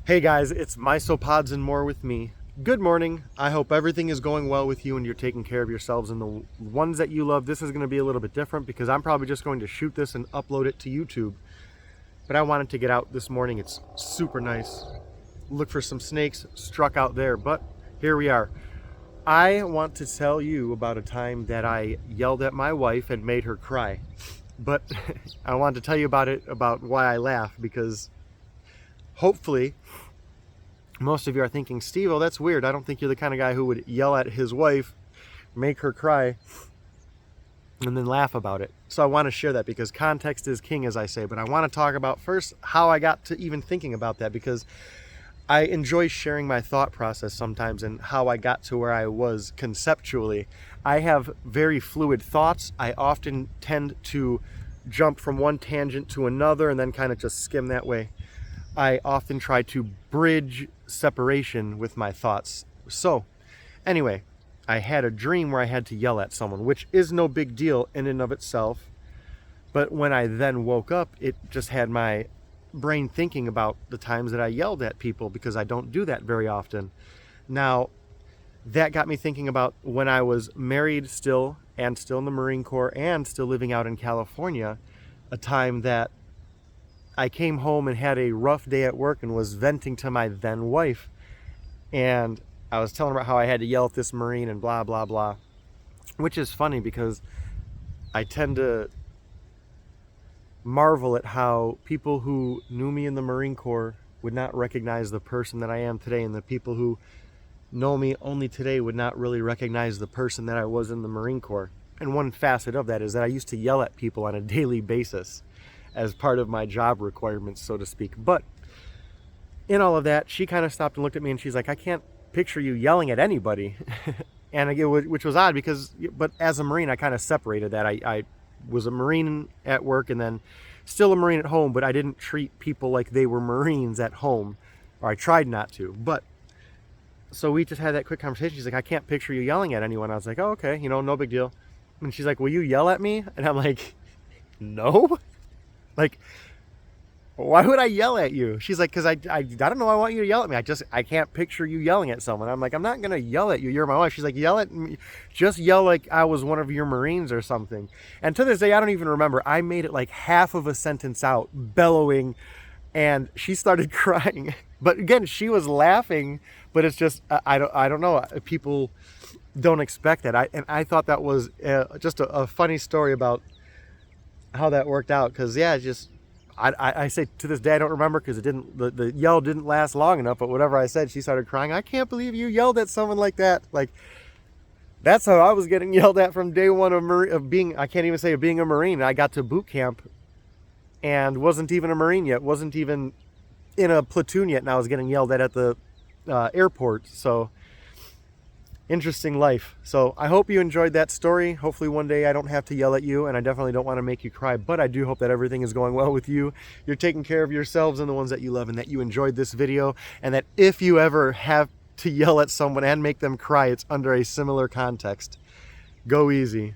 Hey guys, it's Misopods and more with me. Good morning. I hope everything is going well with you and you're taking care of yourselves and the ones that you love. This is going to be a little bit different because I'm probably just going to shoot this and upload it to YouTube. But I wanted to get out this morning. It's super nice. Look for some snakes, struck out there, but here we are. I want to tell you about a time that I yelled at my wife and made her cry. But I want to tell you about why I laugh, because hopefully most of you are thinking, Steve, oh, that's weird. I don't think you're the kind of guy who would yell at his wife, make her cry, and then laugh about it. So I want to share that because context is king, as I say. But I want to talk about first how I got to even thinking about that, because I enjoy sharing my thought process sometimes and how I got to where I was conceptually. I have very fluid thoughts. I often tend to jump from one tangent to another and then kind of just skim that way. I often try to bridge separation with my thoughts. So, anyway, I had a dream where I had to yell at someone, which is no big deal in and of itself. But when I then woke up, it just had my brain thinking about the times that I yelled at people, because I don't do that very often. Now, that got me thinking about when I was married still, and still in the Marine Corps, and still living out in California, a time that I came home and had a rough day at work and was venting to my then wife. And I was telling her about how I had to yell at this Marine and blah, blah, blah. Which is funny because I tend to marvel at how people who knew me in the Marine Corps would not recognize the person that I am today, and the people who know me only today would not really recognize the person that I was in the Marine Corps. And one facet of that is that I used to yell at people on a daily basis as part of my job requirements, so to speak. But in all of that, she kind of stopped and looked at me and she's like, I can't picture you yelling at anybody. Which was odd because, but as a Marine, I kind of separated that. I was a Marine at work and then still a Marine at home, but I didn't treat people like they were Marines at home, or I tried not to. But so we just had that quick conversation. She's like, I can't picture you yelling at anyone. I was like, oh, okay, no big deal. And she's like, will you yell at me? And I'm like, no. Like, why would I yell at you? She's like, because I don't know, I want you to yell at me. I can't picture you yelling at someone. I'm like, I'm not going to yell at you. You're my wife. She's like, yell at me. Just yell like I was one of your Marines or something. And to this day, I don't even remember. I made it like half of a sentence out, bellowing, and she started crying. But again, she was laughing, but it's just, I don't know. People don't expect that. I thought that was just a funny story about how that worked out, because I say to this day I don't remember, because the yell didn't last long enough. But whatever I said, she started crying. I can't believe you yelled at someone like that. Like, that's how I was getting yelled at from day one of being, I can't even say of being a Marine. I got to boot camp and wasn't even a Marine yet, wasn't even in a platoon yet, and I was getting yelled at the airport. So interesting life. So I hope you enjoyed that story. Hopefully one day I don't have to yell at you, and I definitely don't want to make you cry, but I do hope that everything is going well with you. You're taking care of yourselves and the ones that you love, and that you enjoyed this video, and that if you ever have to yell at someone and make them cry, it's under a similar context. Go easy.